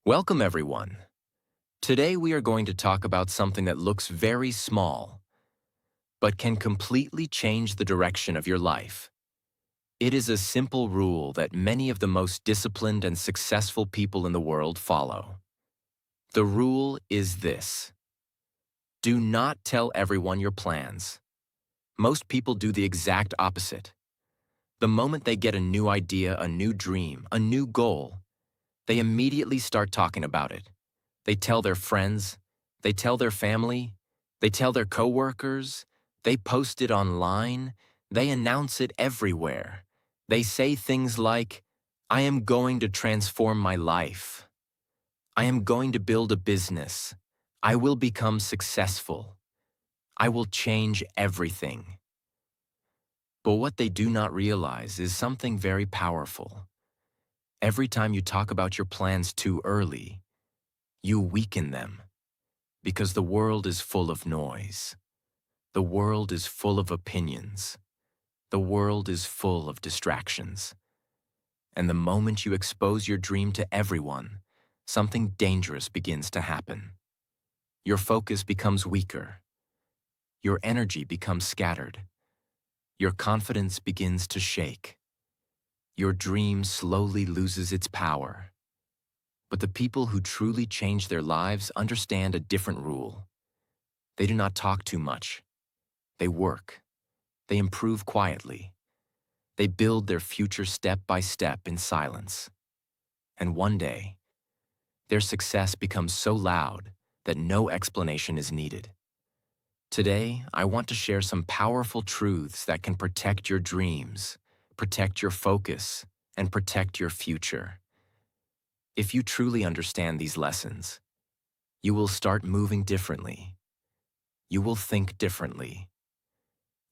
Welcome, everyone. Today we are going to talk about something that looks very small, but can completely change the direction of your life. It is a simple rule that many of the most disciplined and successful people in the world follow. The rule is this: do not tell everyone your plans. Most people do the exact opposite. The moment they get a new idea, a new dream, a new goal, they immediately start talking about it. They tell their friends, they tell their family, they tell their coworkers, they post it online, they announce it everywhere. They say things like, I am going to transform my life. I am going to build a business. I will become successful. I will change everything. But what they do not realize is something very powerful. Every time you talk about your plans too early, you weaken them. Because the world is full of noise. The world is full of opinions. The world is full of distractions. And the moment you expose your dream to everyone, something dangerous begins to happen. Your focus becomes weaker. Your energy becomes scattered. Your confidence begins to shake. Your dream slowly loses its power. But the people who truly change their lives understand a different rule. They do not talk too much. They work. They improve quietly. They build their future step by step in silence. And one day, their success becomes so loud that no explanation is needed. Today, I want to share some powerful truths that can protect your dreams, protect your focus, and protect your future. If you truly understand these lessons, you will start moving differently. You will think differently.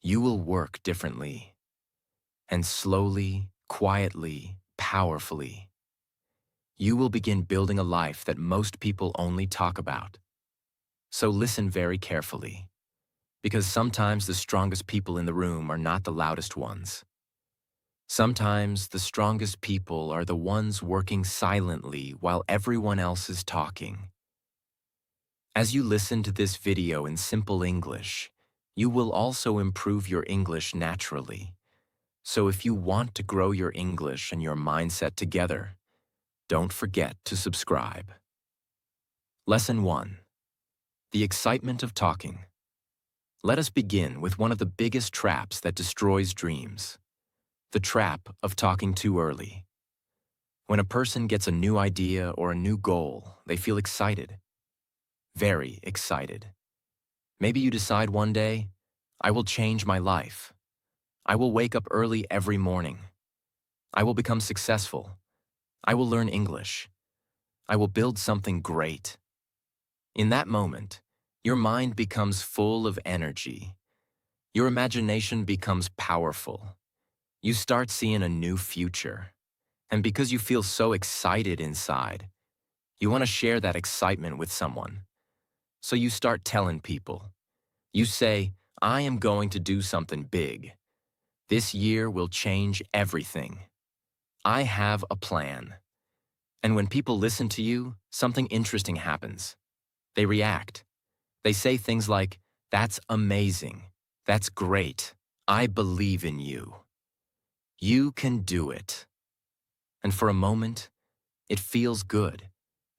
You will work differently. And slowly, quietly, powerfully, you will begin building a life that most people only talk about. So listen very carefully, because sometimes the strongest people in the room are not the loudest ones. Sometimes the strongest people are the ones working silently while everyone else is talking. As you listen to this video in simple English, you will also improve your English naturally. So if you want to grow your English and your mindset together, don't forget to subscribe. Lesson 1. The excitement of talking. Let us begin with one of the biggest traps that destroys dreams. The trap of talking too early. When a person gets a new idea or a new goal, they feel excited. Very excited. Maybe you decide one day, I will change my life. I will wake up early every morning. I will become successful. I will learn English. I will build something great. In that moment, your mind becomes full of energy. Your imagination becomes powerful. You start seeing a new future. And because you feel so excited inside, you want to share that excitement with someone. So you start telling people. You say, I am going to do something big. This year will change everything. I have a plan. And when people listen to you, something interesting happens. They react. They say things like, that's amazing. That's great. I believe in you. You can do it. And for a moment, it feels good.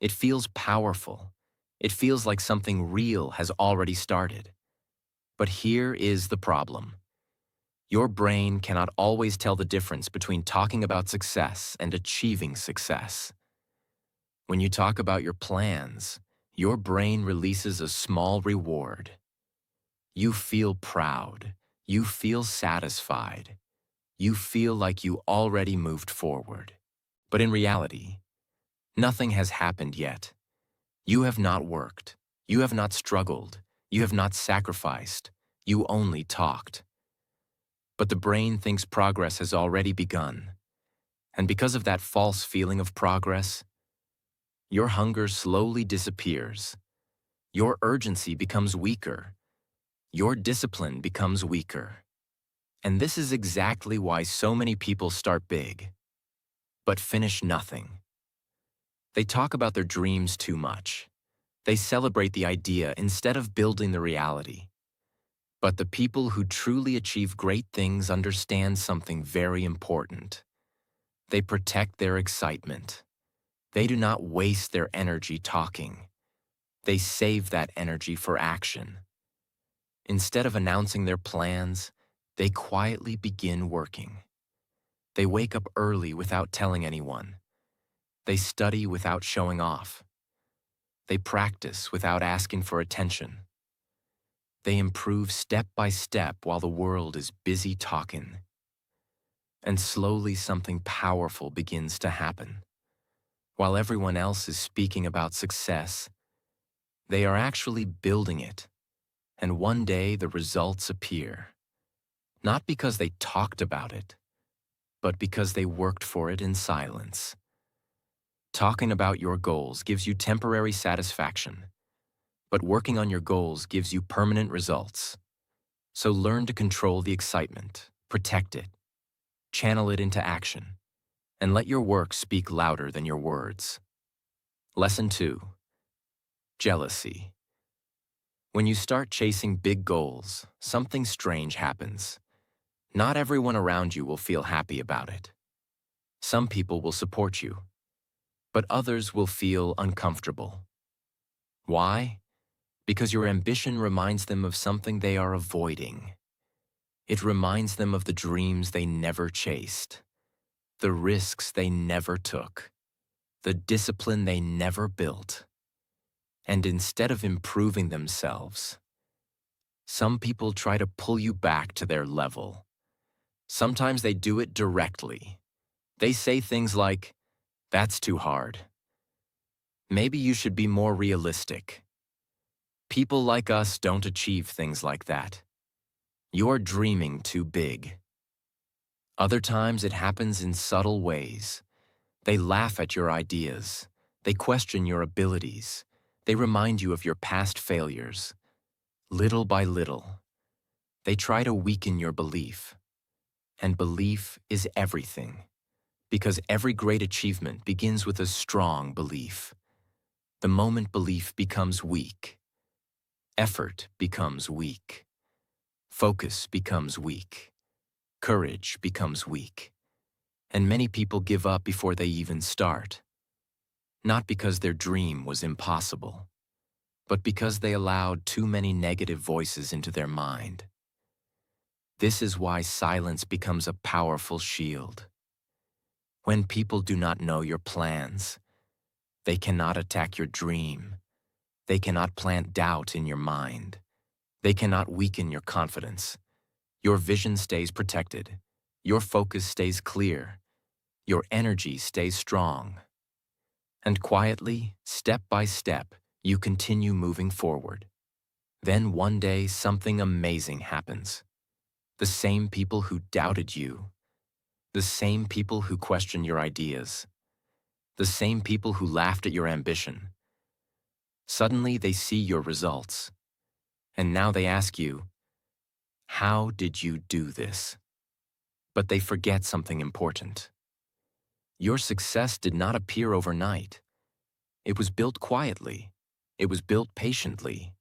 It feels powerful. It feels like something real has already started. But here is the problem. Your brain cannot always tell the difference between talking about success and achieving success. When you talk about your plans, your brain releases a small reward. You feel proud. You feel satisfied. You feel like you already moved forward. But in reality, nothing has happened yet. You have not worked. You have not struggled. You have not sacrificed. You only talked. But the brain thinks progress has already begun. And because of that false feeling of progress, your hunger slowly disappears. Your urgency becomes weaker. Your discipline becomes weaker. And this is exactly why so many people start big, but finish nothing. They talk about their dreams too much. They celebrate the idea instead of building the reality. But the people who truly achieve great things understand something very important. They protect their excitement. They do not waste their energy talking. They save that energy for action. Instead of announcing their plans, they quietly begin working. They wake up early without telling anyone. They study without showing off. They practice without asking for attention. They improve step by step while the world is busy talking. And slowly something powerful begins to happen. While everyone else is speaking about success, they are actually building it. And one day the results appear. Not because they talked about it, but because they worked for it in silence. Talking about your goals gives you temporary satisfaction, but working on your goals gives you permanent results. So learn to control the excitement, protect it, channel it into action, and let your work speak louder than your words. Lesson 2. Jealousy. When you start chasing big goals, something strange happens. Not everyone around you will feel happy about it. Some people will support you, but others will feel uncomfortable. Why? Because your ambition reminds them of something they are avoiding. It reminds them of the dreams they never chased, the risks they never took, the discipline they never built. And instead of improving themselves, some people try to pull you back to their level. Sometimes they do it directly. They say things like, "That's too hard. Maybe you should be more realistic. People like us don't achieve things like that. You're dreaming too big." Other times it happens in subtle ways. They laugh at your ideas. They question your abilities. They remind you of your past failures. Little by little, they try to weaken your belief. And belief is everything, because every great achievement begins with a strong belief. The moment belief becomes weak, effort becomes weak, focus becomes weak, courage becomes weak, and many people give up before they even start. Not because their dream was impossible, but because they allowed too many negative voices into their mind. This is why silence becomes a powerful shield. When people do not know your plans, they cannot attack your dream. They cannot plant doubt in your mind. They cannot weaken your confidence. Your vision stays protected. Your focus stays clear. Your energy stays strong. And quietly, step by step, you continue moving forward. Then one day, something amazing happens. The same people who doubted you, the same people who questioned your ideas, the same people who laughed at your ambition. Suddenly they see your results, and now they ask you, "How did you do this?" But they forget something important. Your success did not appear overnight. It was built quietly. It was built patiently.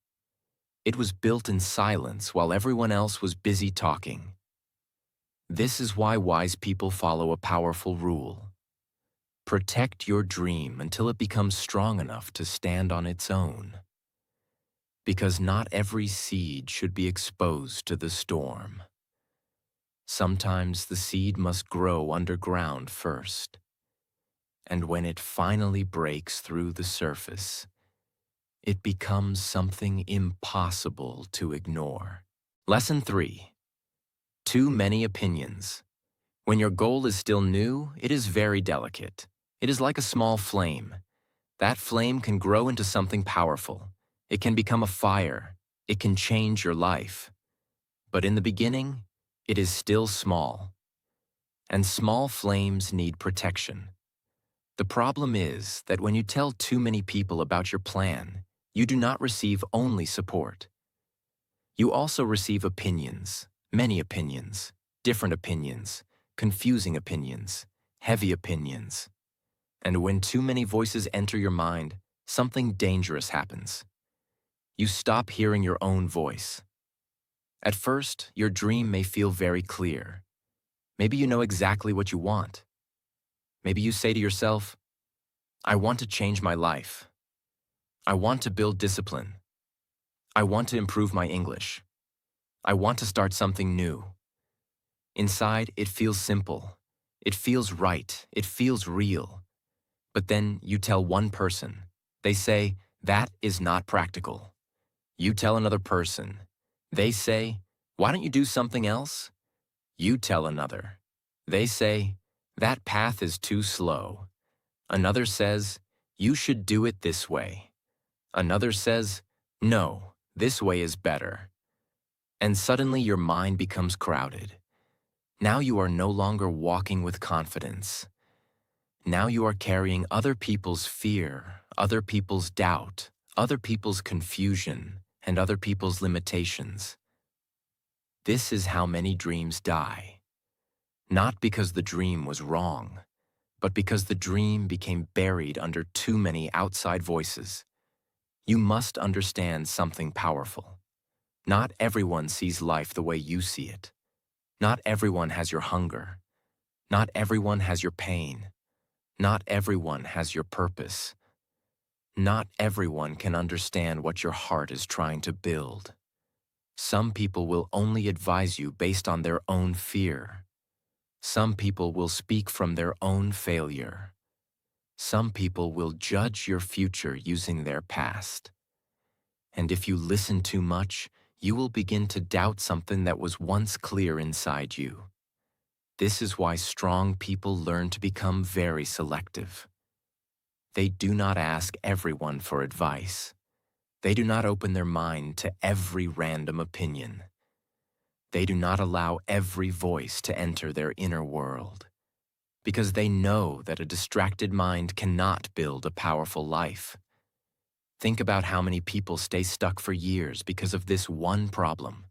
It was built in silence while everyone else was busy talking. This is why wise people follow a powerful rule. Protect your dream until it becomes strong enough to stand on its own. Because not every seed should be exposed to the storm. Sometimes the seed must grow underground first. And when it finally breaks through the surface, it becomes something impossible to ignore. Lesson 3. Too many opinions. When your goal is still new, it is very delicate. It is like a small flame. That flame can grow into something powerful. It can become a fire. It can change your life. But in the beginning, it is still small. And small flames need protection. The problem is that when you tell too many people about your plan, you do not receive only support. You also receive opinions, many opinions, different opinions, confusing opinions, heavy opinions. And when too many voices enter your mind, something dangerous happens. You stop hearing your own voice. At first, your dream may feel very clear. Maybe you know exactly what you want. Maybe you say to yourself, I want to change my life. I want to build discipline. I want to improve my English. I want to start something new. Inside, it feels simple. It feels right. It feels real. But then you tell one person. They say, that is not practical. You tell another person. They say, why don't you do something else? You tell another. They say, that path is too slow. Another says, you should do it this way. Another says, no, this way is better. And suddenly your mind becomes crowded. Now you are no longer walking with confidence. Now you are carrying other people's fear, other people's doubt, other people's confusion, and other people's limitations. This is how many dreams die. Not because the dream was wrong, but because the dream became buried under too many outside voices. You must understand something powerful. Not everyone sees life the way you see it. Not everyone has your hunger. Not everyone has your pain. Not everyone has your purpose. Not everyone can understand what your heart is trying to build. Some people will only advise you based on their own fear. Some people will speak from their own failure. Some people will judge your future using their past. And if you listen too much, you will begin to doubt something that was once clear inside you. This is why strong people learn to become very selective. They do not ask everyone for advice. They do not open their mind to every random opinion. They do not allow every voice to enter their inner world, because they know that a distracted mind cannot build a powerful life. Think about how many people stay stuck for years because of this one problem.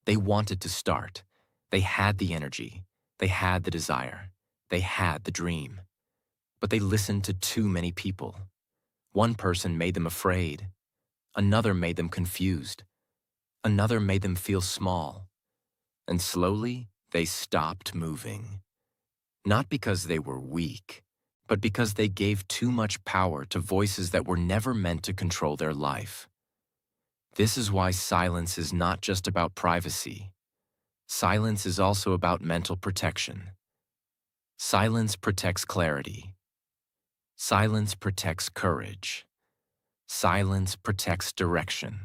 They wanted to start. They had the energy. They had the desire. They had the dream. But they listened to too many people. One person made them afraid. Another made them confused. Another made them feel small. And slowly, they stopped moving. Not because they were weak, but because they gave too much power to voices that were never meant to control their life. This is why silence is not just about privacy. Silence is also about mental protection. Silence protects clarity. Silence protects courage. Silence protects direction.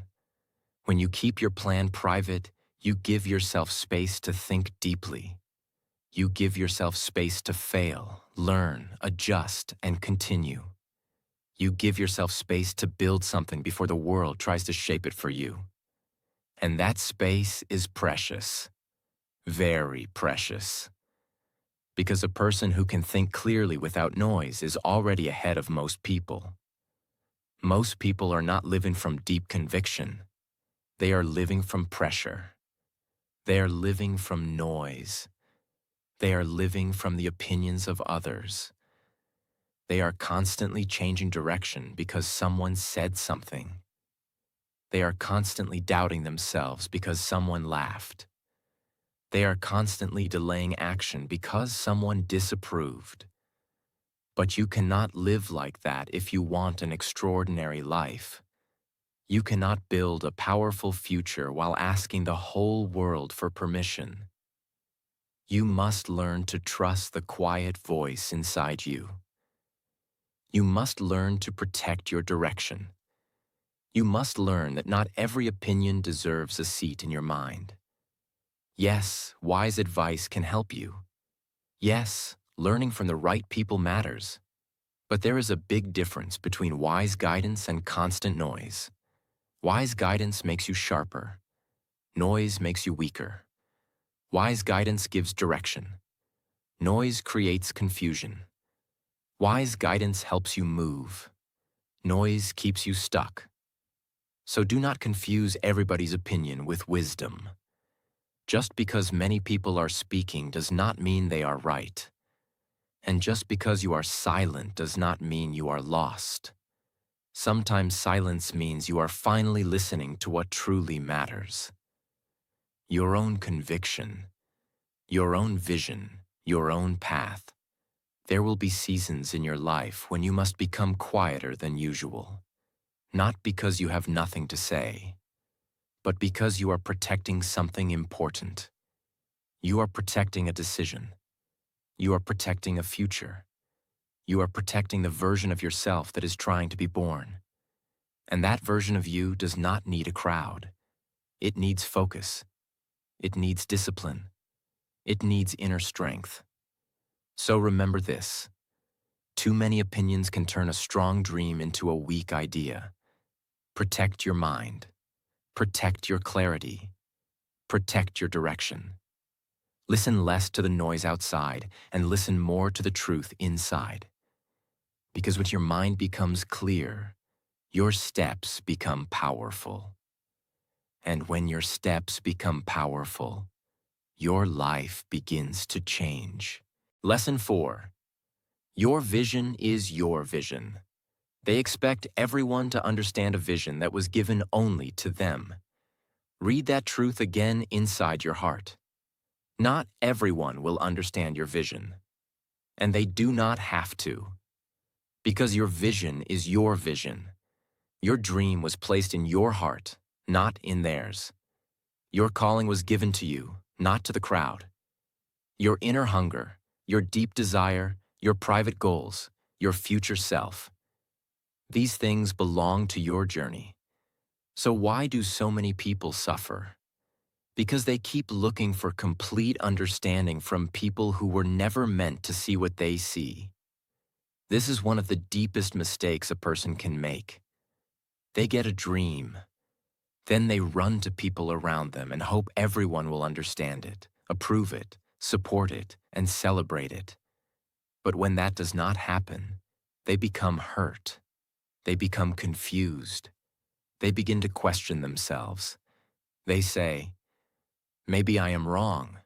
When you keep your plan private, you give yourself space to think deeply. You give yourself space to fail, learn, adjust, and continue. You give yourself space to build something before the world tries to shape it for you. And that space is precious. Very precious. Because a person who can think clearly without noise is already ahead of most people. Most people are not living from deep conviction. They are living from pressure. They are living from noise. They are living from the opinions of others. They are constantly changing direction because someone said something. They are constantly doubting themselves because someone laughed. They are constantly delaying action because someone disapproved. But you cannot live like that if you want an extraordinary life. You cannot build a powerful future while asking the whole world for permission. You must learn to trust the quiet voice inside you. You must learn to protect your direction. You must learn that not every opinion deserves a seat in your mind. Yes, wise advice can help you. Yes, learning from the right people matters. But there is a big difference between wise guidance and constant noise. Wise guidance makes you sharper. Noise makes you weaker. Wise guidance gives direction. Noise creates confusion. Wise guidance helps you move. Noise keeps you stuck. So do not confuse everybody's opinion with wisdom. Just because many people are speaking does not mean they are right. And just because you are silent does not mean you are lost. Sometimes silence means you are finally listening to what truly matters. Your own conviction, your own vision, your own path. There will be seasons in your life when you must become quieter than usual. Not because you have nothing to say, but because you are protecting something important. You are protecting a decision. You are protecting a future. You are protecting the version of yourself that is trying to be born. And that version of you does not need a crowd. It needs focus. It needs discipline. It needs inner strength. So remember this. Too many opinions can turn a strong dream into a weak idea. Protect your mind. Protect your clarity. Protect your direction. Listen less to the noise outside and listen more to the truth inside. Because when your mind becomes clear, your steps become powerful. And when your steps become powerful, your life begins to change. Lesson 4. Your vision is your vision. They expect everyone to understand a vision that was given only to them. Read that truth again inside your heart. Not everyone will understand your vision, and they do not have to. Because your vision is your vision. Your dream was placed in your heart, not in theirs. Your calling was given to you, not to the crowd. Your inner hunger, your deep desire, your private goals, your future self. These things belong to your journey. So why do so many people suffer? Because they keep looking for complete understanding from people who were never meant to see what they see. This is one of the deepest mistakes a person can make. They get a dream. Then they run to people around them and hope everyone will understand it, approve it, support it, and celebrate it. But when that does not happen, they become hurt. They become confused. They begin to question themselves. They say, maybe I am wrong.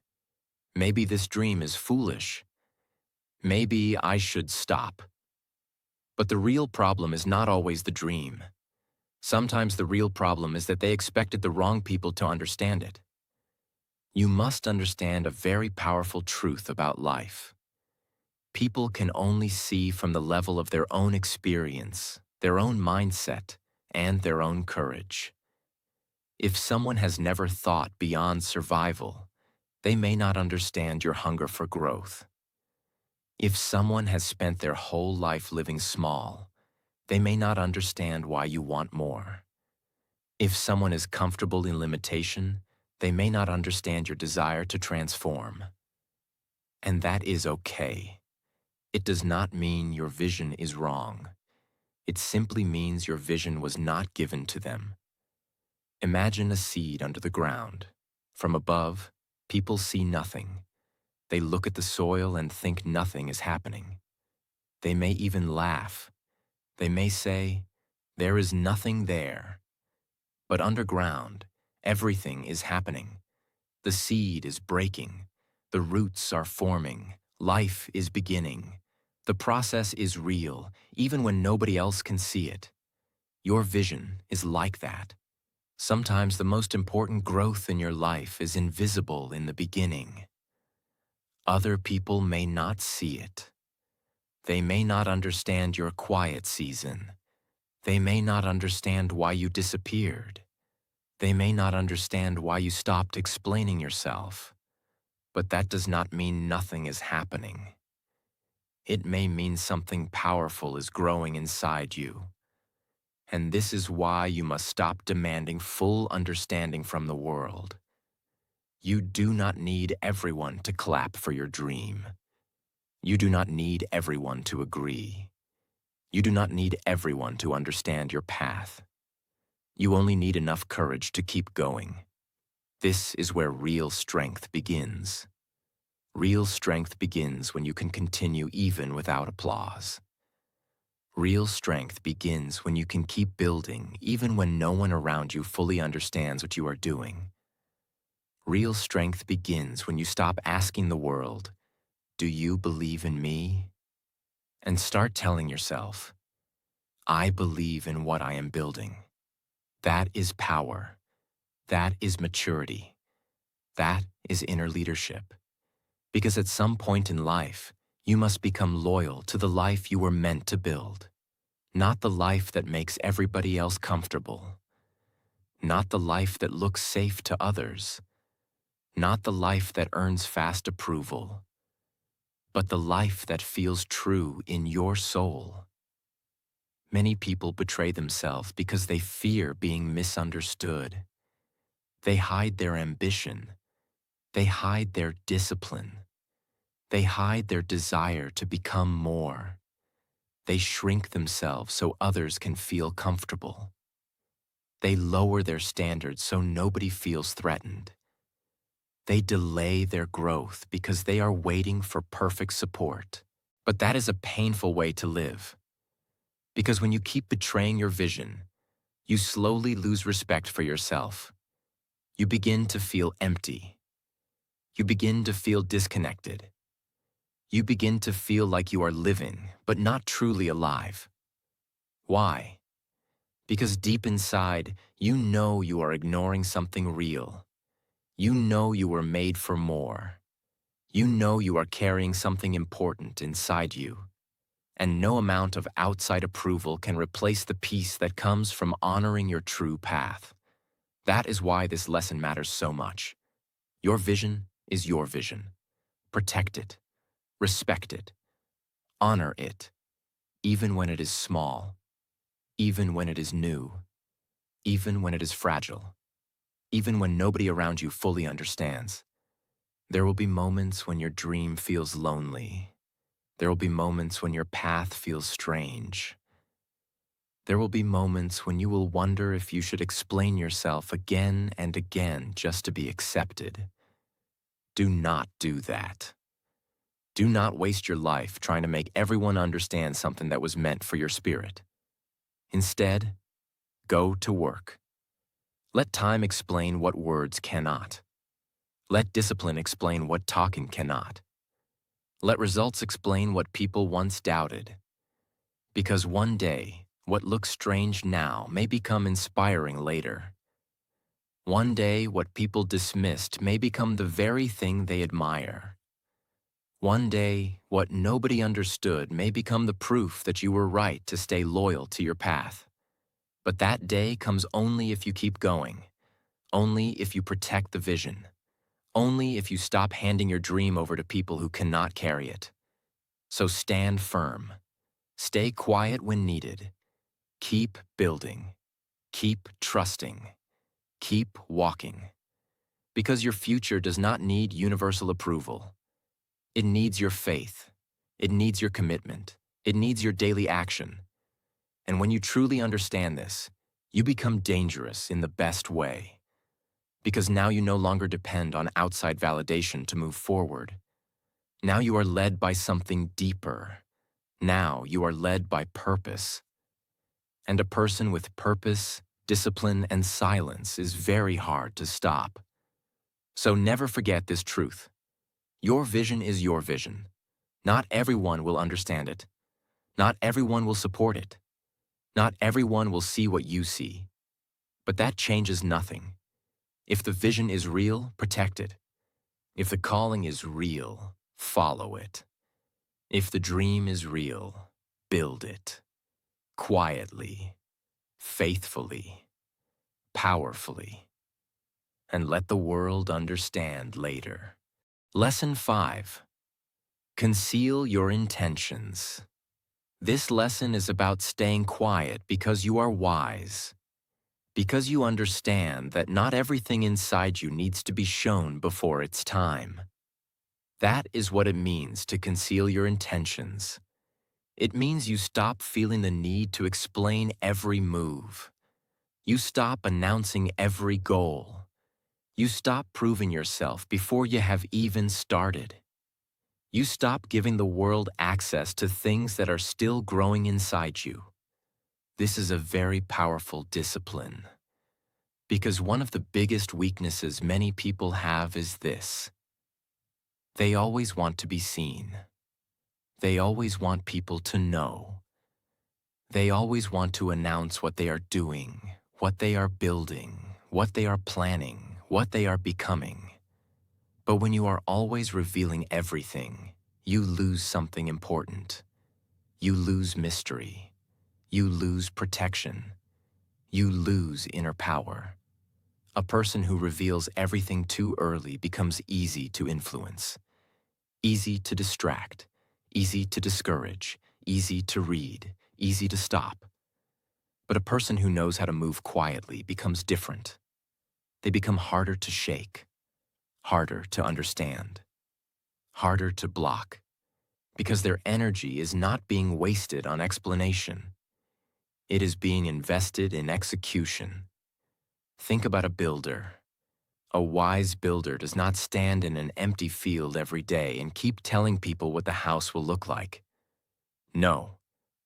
Maybe this dream is foolish. Maybe I should stop. But the real problem is not always the dream. Sometimes the real problem is that they expected the wrong people to understand it. You must understand a very powerful truth about life. People can only see from the level of their own experience, their own mindset, and their own courage. If someone has never thought beyond survival, they may not understand your hunger for growth. If someone has spent their whole life living small, they may not understand why you want more. If someone is comfortable in limitation, they may not understand your desire to transform. And that is okay. It does not mean your vision is wrong. It simply means your vision was not given to them. Imagine a seed under the ground. From above, people see nothing. They look at the soil and think nothing is happening. They may even laugh. They may say, there is nothing there. But underground, everything is happening. The seed is breaking. The roots are forming. Life is beginning. The process is real, even when nobody else can see it. Your vision is like that. Sometimes the most important growth in your life is invisible in the beginning. Other people may not see it. They may not understand your quiet season. They may not understand why you disappeared. They may not understand why you stopped explaining yourself. But that does not mean nothing is happening. It may mean something powerful is growing inside you. And this is why you must stop demanding full understanding from the world. You do not need everyone to clap for your dream. You do not need everyone to agree. You do not need everyone to understand your path. You only need enough courage to keep going. This is where real strength begins. Real strength begins when you can continue even without applause. Real strength begins when you can keep building even when no one around you fully understands what you are doing. Real strength begins when you stop asking the world, "Do you believe in me?" and start telling yourself, I believe in what I am building. That is power. That is maturity. That is inner leadership. Because at some point in life, you must become loyal to the life you were meant to build. Not the life that makes everybody else comfortable. Not the life that looks safe to others. Not the life that earns fast approval. But the life that feels true in your soul. Many people betray themselves because they fear being misunderstood. They hide their ambition. They hide their discipline. They hide their desire to become more. They shrink themselves so others can feel comfortable. They lower their standards so nobody feels threatened. They delay their growth because they are waiting for perfect support. But that is a painful way to live. Because when you keep betraying your vision, you slowly lose respect for yourself. You begin to feel empty. You begin to feel disconnected. You begin to feel like you are living, but not truly alive. Why? Because deep inside, you know you are ignoring something real. You know you were made for more. You know you are carrying something important inside you. And no amount of outside approval can replace the peace that comes from honoring your true path. That is why this lesson matters so much. Your vision is your vision. Protect it. Respect it. Honor it. Even when it is small. Even when it is new. Even when it is fragile. Even when nobody around you fully understands. There will be moments when your dream feels lonely. There will be moments when your path feels strange. There will be moments when you will wonder if you should explain yourself again and again just to be accepted. Do not do that. Do not waste your life trying to make everyone understand something that was meant for your spirit. Instead, go to work. Let time explain what words cannot. Let discipline explain what talking cannot. Let results explain what people once doubted. Because one day, what looks strange now may become inspiring later. One day, what people dismissed may become the very thing they admire. One day, what nobody understood may become the proof that you were right to stay loyal to your path. But that day comes only if you keep going, only if you protect the vision, only if you stop handing your dream over to people who cannot carry it. So stand firm. Stay quiet when needed. Keep building. Keep trusting. Keep walking. Because your future does not need universal approval. It needs your faith. It needs your commitment. It needs your daily action. And when you truly understand this, you become dangerous in the best way. Because now you no longer depend on outside validation to move forward. Now you are led by something deeper. Now you are led by purpose. And a person with purpose, discipline, and silence is very hard to stop. So never forget this truth. Your vision is your vision. Not everyone will understand it. Not everyone will support it. Not everyone will see what you see. But that changes nothing. If the vision is real, protect it. If the calling is real, follow it. If the dream is real, build it. Quietly, faithfully, powerfully. And let the world understand later. Lesson 5. Conceal your intentions. This lesson is about staying quiet because you are wise. Because you understand that not everything inside you needs to be shown before it's time. That is what it means to conceal your intentions. It means you stop feeling the need to explain every move. You stop announcing every goal. You stop proving yourself before you have even started. You stop giving the world access to things that are still growing inside you. This is a very powerful discipline. Because one of the biggest weaknesses many people have is this. They always want to be seen. They always want people to know. They always want to announce what they are doing, what they are building, what they are planning, what they are becoming. But when you are always revealing everything, you lose something important. You lose mystery. You lose protection. You lose inner power. A person who reveals everything too early becomes easy to influence, easy to distract, easy to discourage, easy to read, easy to stop. But a person who knows how to move quietly becomes different. They become harder to shake, harder to understand, harder to block, because their energy is not being wasted on explanation. It is being invested in execution. Think about a builder. A wise builder does not stand in an empty field every day and keep telling people what the house will look like. No,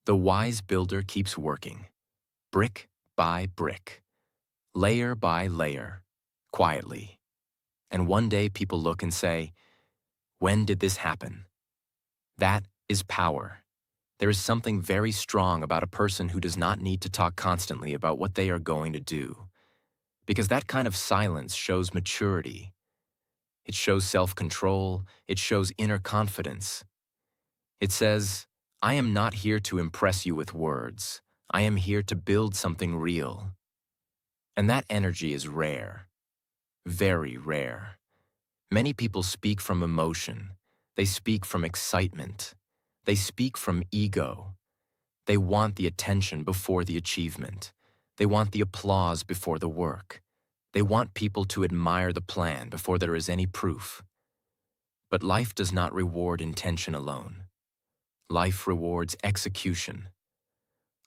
the wise builder keeps working, brick by brick, layer by layer, quietly. And one day people look and say, "When did this happen?" That is power. There is something very strong about a person who does not need to talk constantly about what they are going to do, because that kind of silence shows maturity. It shows self-control. It shows inner confidence. It says, "I am not here to impress you with words. I am here to build something real." And that energy is rare, very rare. Many people speak from emotion. They speak from excitement. They speak from ego. They want the attention before the achievement. They want the applause before the work. They want people to admire the plan before there is any proof. But life does not reward intention alone. Life rewards execution.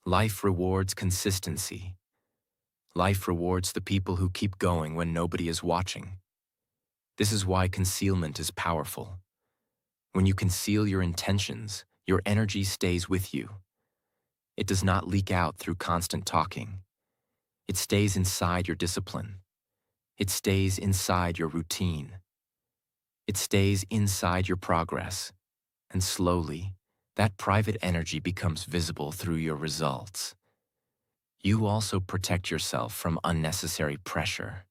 Life rewards consistency. Life rewards the people who keep going when nobody is watching. This is why concealment is powerful. When you conceal your intentions, your energy stays with you. It does not leak out through constant talking. It stays inside your discipline. It stays inside your routine. It stays inside your progress. And slowly, that private energy becomes visible through your results. You also protect yourself from unnecessary pressure.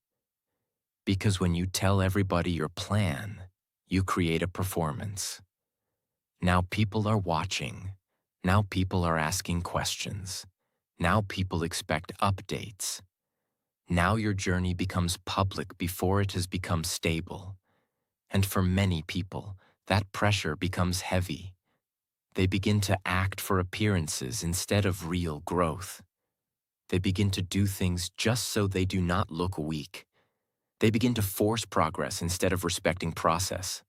Because when you tell everybody your plan, you create a performance. Now people are watching. Now people are asking questions. Now people expect updates. Now your journey becomes public before it has become stable. And for many people, that pressure becomes heavy. They begin to act for appearances instead of real growth. They begin to do things just so they do not look weak. They begin to force progress instead of respecting process.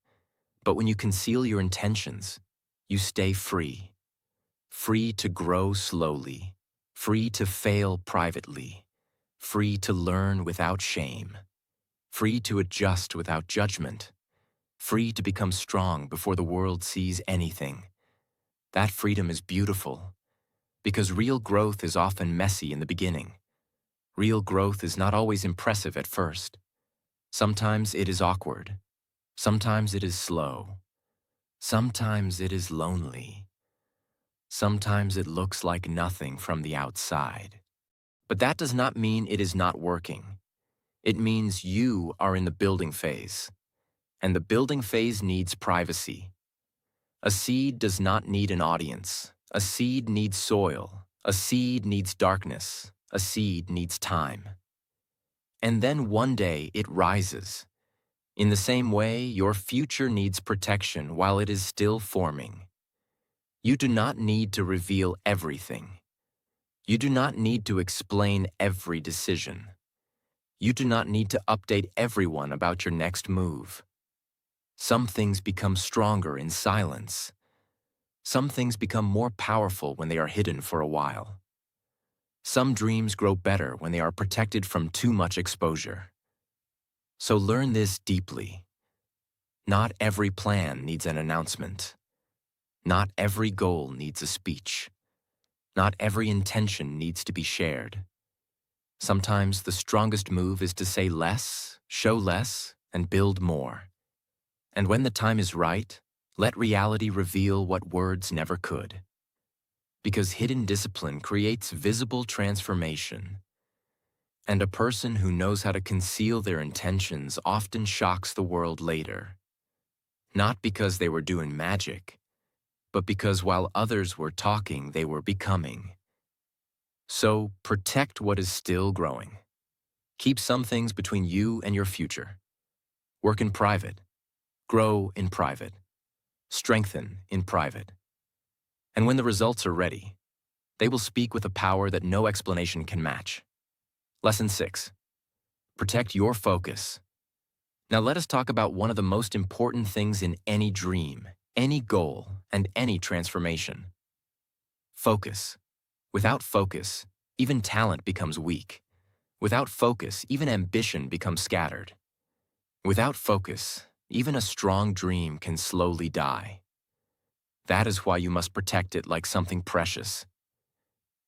But when you conceal your intentions, you stay free. Free to grow slowly. Free to fail privately. Free to learn without shame. Free to adjust without judgment. Free to become strong before the world sees anything. That freedom is beautiful, because real growth is often messy in the beginning. Real growth is not always impressive at first. Sometimes it is awkward. Sometimes it is slow. Sometimes it is lonely. Sometimes it looks like nothing from the outside. But that does not mean it is not working. It means you are in the building phase. And the building phase needs privacy. A seed does not need an audience. A seed needs soil. A seed needs darkness. A seed needs time. And then one day it rises. In the same way, your future needs protection while it is still forming. You do not need to reveal everything. You do not need to explain every decision. You do not need to update everyone about your next move. Some things become stronger in silence. Some things become more powerful when they are hidden for a while. Some dreams grow better when they are protected from too much exposure. So learn this deeply. Not every plan needs an announcement. Not every goal needs a speech. Not every intention needs to be shared. Sometimes the strongest move is to say less, show less, and build more. And when the time is right, Let reality reveal what words never could. Because hidden discipline creates visible transformation. And a person who knows how to conceal their intentions often shocks the world later. Not because they were doing magic, but because while others were talking, they were becoming. So protect what is still growing. Keep some things between you and your future. Work in private. Grow in private. Strengthen in private. And when the results are ready, they will speak with a power that no explanation can match. Lesson 6. Protect your focus. Now let us talk about one of the most important things in any dream, any goal, and any transformation. Focus. Without focus, even talent becomes weak. Without focus, even ambition becomes scattered. Without focus, even a strong dream can slowly die. That is why you must protect it like something precious.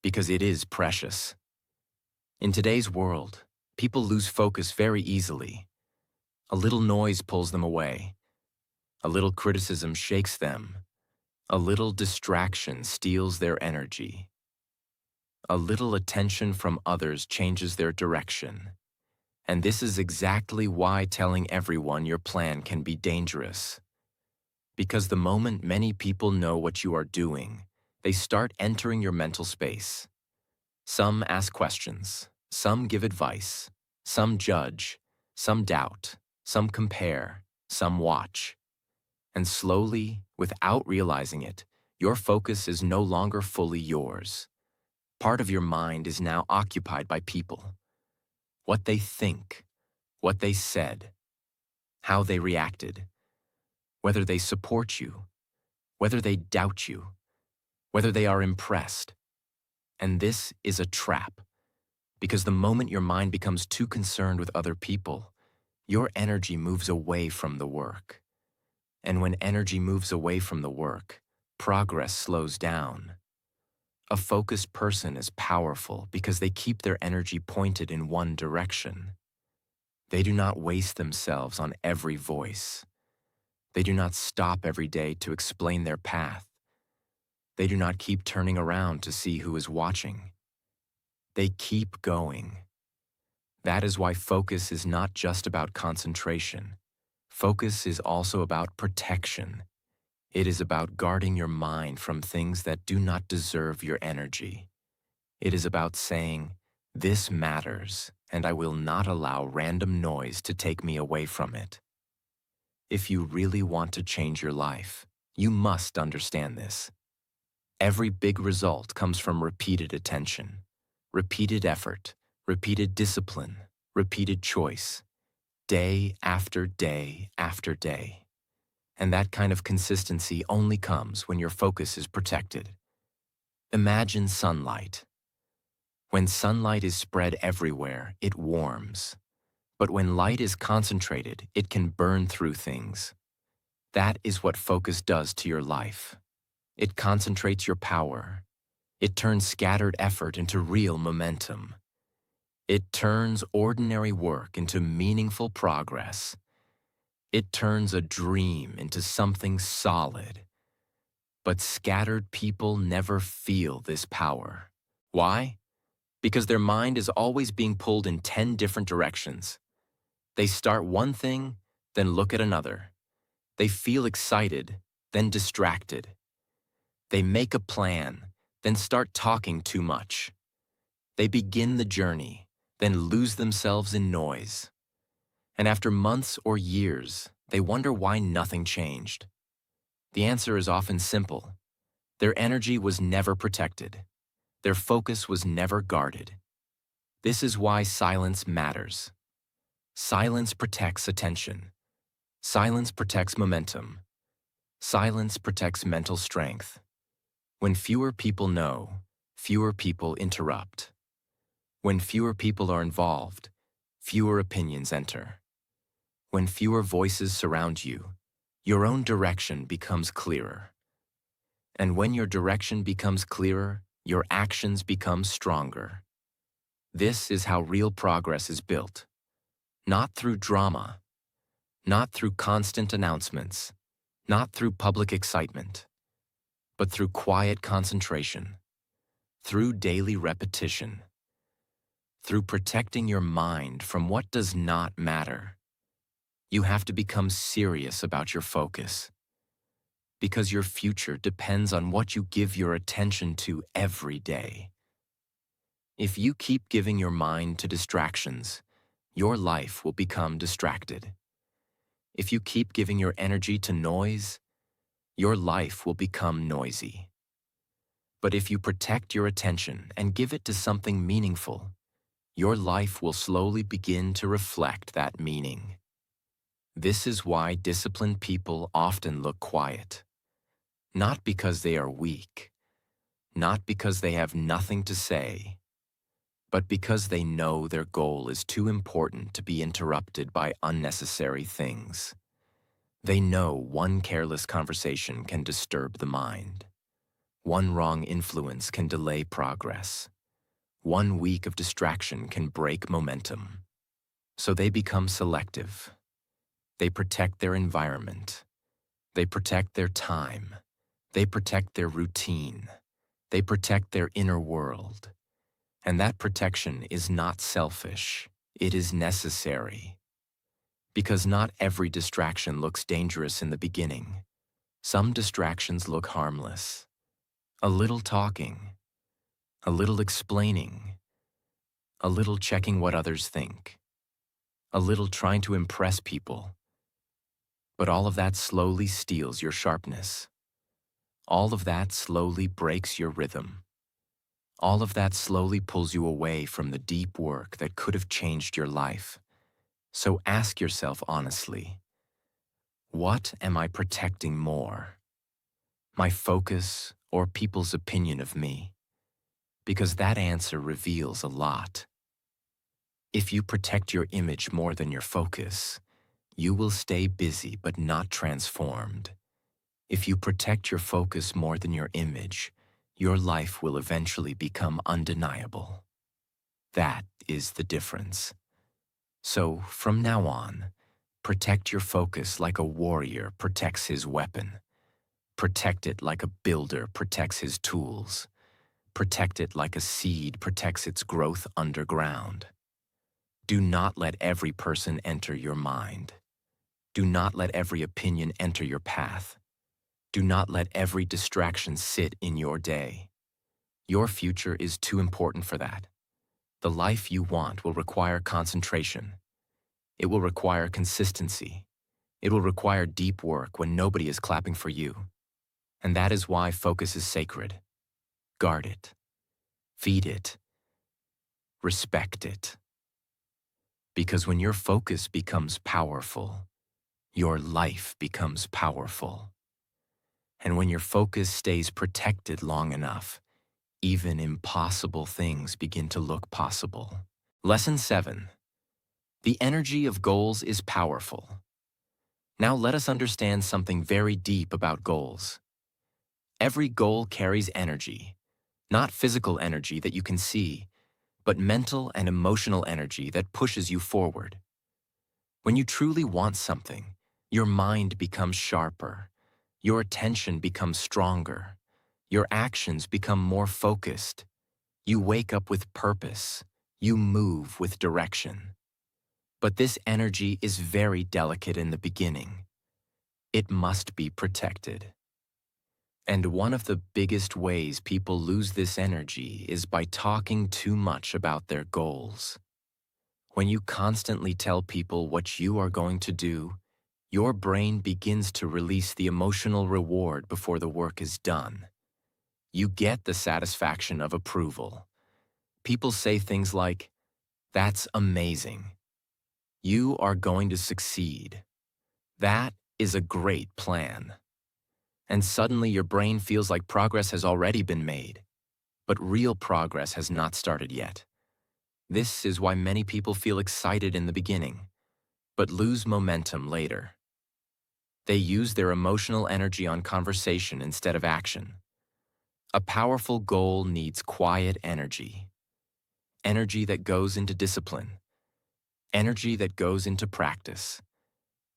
Because it is precious. In today's world, people lose focus very easily. A little noise pulls them away. A little criticism shakes them. A little distraction steals their energy. A little attention from others changes their direction. And this is exactly why telling everyone your plan can be dangerous. Because the moment many people know what you are doing, they start entering your mental space. Some ask questions, some give advice, some judge, some doubt, some compare, some watch. And slowly, without realizing it, your focus is no longer fully yours. Part of your mind is now occupied by people. What they think, what they said, how they reacted, whether they support you, whether they doubt you, whether they are impressed. And this is a trap, because the moment your mind becomes too concerned with other people, your energy moves away from the work. And when energy moves away from the work, progress slows down. A focused person is powerful because they keep their energy pointed in one direction. They do not waste themselves on every voice. They do not stop every day to explain their path. They do not keep turning around to see who is watching. They keep going. That is why focus is not just about concentration. Focus is also about protection. It is about guarding your mind from things that do not deserve your energy. It is about saying, "This matters, and I will not allow random noise to take me away from it." If you really want to change your life, you must understand this. Every big result comes from repeated attention, repeated effort, repeated discipline, repeated choice, day after day after day. And that kind of consistency only comes when your focus is protected. Imagine sunlight. When sunlight is spread everywhere, it warms. But when light is concentrated, it can burn through things. That is what focus does to your life. It concentrates your power. It turns scattered effort into real momentum. It turns ordinary work into meaningful progress. It turns a dream into something solid. But scattered people never feel this power. Why? Because their mind is always being pulled in 10 different directions. They start one thing, then look at another. They feel excited, then distracted. They make a plan, then start talking too much. They begin the journey, then lose themselves in noise. And after months or years, they wonder why nothing changed. The answer is often simple. Their energy was never protected. Their focus was never guarded. This is why silence matters. Silence protects attention. Silence protects momentum. Silence protects mental strength. When fewer people know, fewer people interrupt. When fewer people are involved, fewer opinions enter. When fewer voices surround you, your own direction becomes clearer. And when your direction becomes clearer, your actions become stronger. This is how real progress is built. Not through drama, not through constant announcements, not through public excitement, but through quiet concentration, through daily repetition, through protecting your mind from what does not matter. You have to become serious about your focus, because your future depends on what you give your attention to every day. If you keep giving your mind to distractions, your life will become distracted. If you keep giving your energy to noise, your life will become noisy. But if you protect your attention and give it to something meaningful, your life will slowly begin to reflect that meaning. This is why disciplined people often look quiet. Not because they are weak, not because they have nothing to say, but because they know their goal is too important to be interrupted by unnecessary things. They know one careless conversation can disturb the mind. One wrong influence can delay progress. One week of distraction can break momentum. So they become selective. They protect their environment. They protect their time. They protect their routine. They protect their inner world. And that protection is not selfish. It is necessary. Because not every distraction looks dangerous in the beginning. Some distractions look harmless. A little talking, a little explaining, a little checking what others think, a little trying to impress people. But all of that slowly steals your sharpness. All of that slowly breaks your rhythm. All of that slowly pulls you away from the deep work that could have changed your life. So ask yourself honestly, what am I protecting more? My focus or people's opinion of me? Because that answer reveals a lot. If you protect your image more than your focus, you will stay busy but not transformed. If you protect your focus more than your image, your life will eventually become undeniable. That is the difference. So, from now on, protect your focus like a warrior protects his weapon. Protect it like a builder protects his tools. Protect it like a seed protects its growth underground. Do not let every person enter your mind. Do not let every opinion enter your path. Do not let every distraction sit in your day. Your future is too important for that. The life you want will require concentration. It will require consistency. It will require deep work when nobody is clapping for you. And that is why focus is sacred. Guard it. Feed it. Respect it. Because when your focus becomes powerful, your life becomes powerful. And when your focus stays protected long enough, even impossible things begin to look possible. Lesson 7. The energy of goals is powerful. Now let us understand something very deep about goals. Every goal carries energy, not physical energy that you can see, but mental and emotional energy that pushes you forward. When you truly want something, your mind becomes sharper, your attention becomes stronger, your actions become more focused. You wake up with purpose, you move with direction. But this energy is very delicate in the beginning. It must be protected. And one of the biggest ways people lose this energy is by talking too much about their goals. When you constantly tell people what you are going to do, your brain begins to release the emotional reward before the work is done. You get the satisfaction of approval. People say things like, "That's amazing. You are going to succeed. That is a great plan." And suddenly your brain feels like progress has already been made, but real progress has not started yet. This is why many people feel excited in the beginning, but lose momentum later. They use their emotional energy on conversation instead of action. A powerful goal needs quiet energy. Energy that goes into discipline. Energy that goes into practice.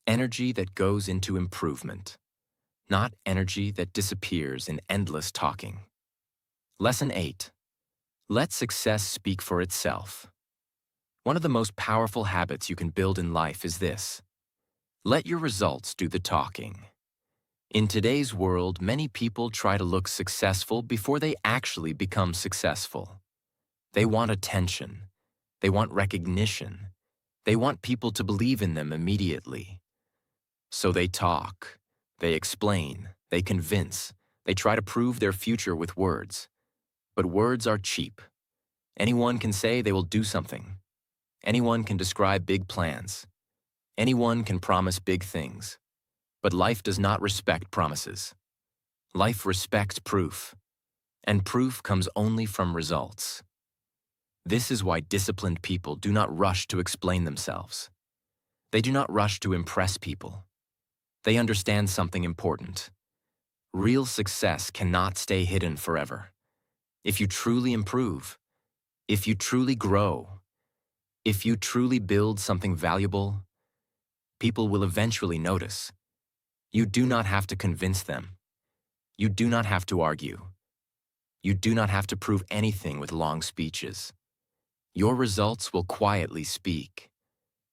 Energy that goes into improvement. not energy that disappears in endless talking. Lesson 8. Let success speak for itself. One of the most powerful habits you can build in life is this: let your results do the talking. In today's world, many people try to look successful before they actually become successful. They want attention. They want recognition. They want people to believe in them immediately. So they talk. They explain. They convince. They try to prove their future with words. But words are cheap. Anyone can say they will do something. Anyone can describe big plans. Anyone can promise big things. But life does not respect promises. Life respects proof. And proof comes only from results. This is why disciplined people do not rush to explain themselves. They do not rush to impress people. They understand something important. Real success cannot stay hidden forever. If you truly improve, if you truly grow, if you truly build something valuable, people will eventually notice. You do not have to convince them. You do not have to argue. You do not have to prove anything with long speeches. Your results will quietly speak.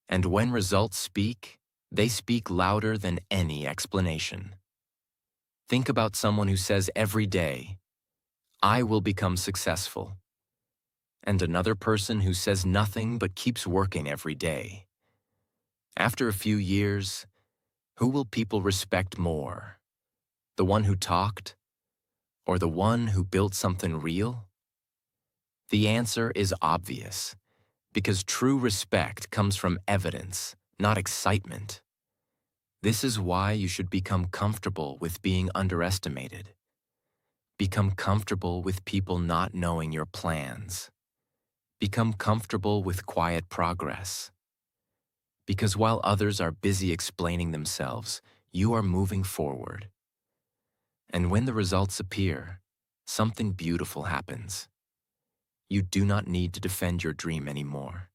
And when results speak, they speak louder than any explanation. Think about someone who says every day, "I will become successful," and another person who says nothing but keeps working every day. After a few years, who will people respect more? The one who talked, or the one who built something real? The answer is obvious, because true respect comes from evidence, not excitement. This is why you should become comfortable with being underestimated. Become comfortable with people not knowing your plans. Become comfortable with quiet progress. Because while others are busy explaining themselves, you are moving forward. And when the results appear, something beautiful happens. You do not need to defend your dream anymore.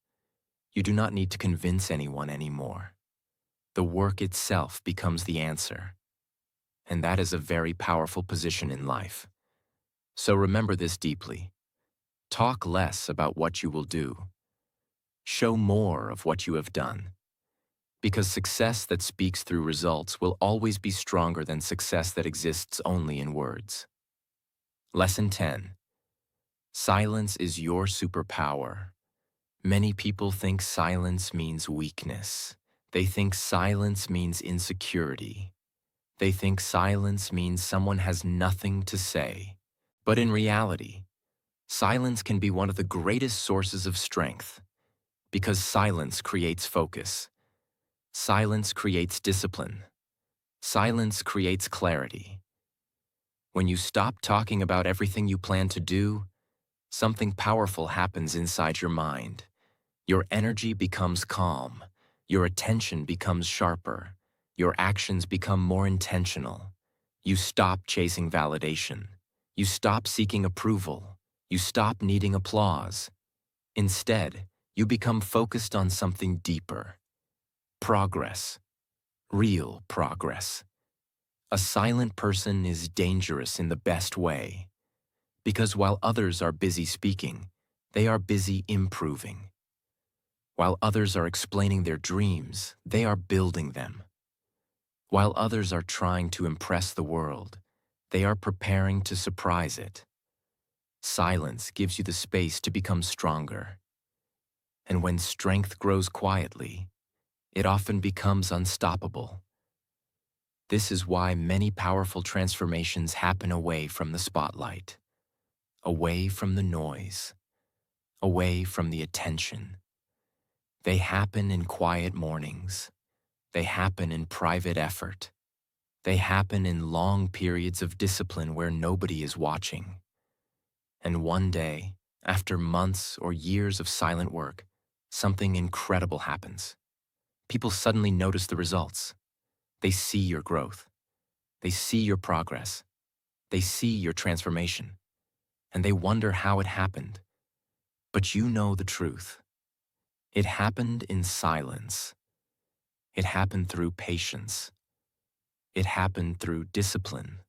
You do not need to convince anyone anymore. The work itself becomes the answer. And that is a very powerful position in life. So remember this deeply. Talk less about what you will do. Show more of what you have done. Because success that speaks through results will always be stronger than success that exists only in words. Lesson 10. Silence is your superpower. Many people think silence means weakness. They think silence means insecurity. They think silence means someone has nothing to say. But in reality, silence can be one of the greatest sources of strength, because silence creates focus. Silence creates discipline. Silence creates clarity. When you stop talking about everything you plan to do, something powerful happens inside your mind. Your energy becomes calm. Your attention becomes sharper. Your actions become more intentional. You stop chasing validation. You stop seeking approval. You stop needing applause. Instead, you become focused on something deeper. Progress. Real progress. A silent person is dangerous in the best way, because while others are busy speaking, they are busy improving. While others are explaining their dreams, they are building them. While others are trying to impress the world, they are preparing to surprise it. Silence gives you the space to become stronger. And when strength grows quietly, it often becomes unstoppable. This is why many powerful transformations happen away from the spotlight, away from the noise, away from the attention. They happen in quiet mornings. They happen in private effort. They happen in long periods of discipline where nobody is watching. And one day, after months or years of silent work, something incredible happens. People suddenly notice the results. They see your growth. They see your progress. They see your transformation. And they wonder how it happened. But you know the truth. It happened in silence. It happened through patience. It happened through discipline.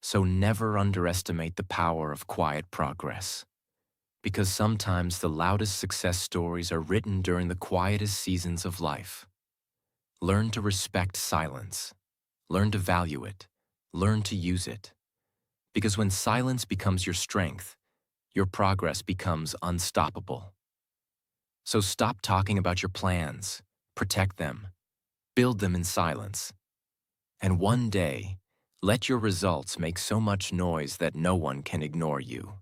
So never underestimate the power of quiet progress, because sometimes the loudest success stories are written during the quietest seasons of life. Learn to respect silence. Learn to value it. Learn to use it. Because when silence becomes your strength, your progress becomes unstoppable. So stop talking about your plans, protect them, build them in silence. And one day, let your results make so much noise that no one can ignore you.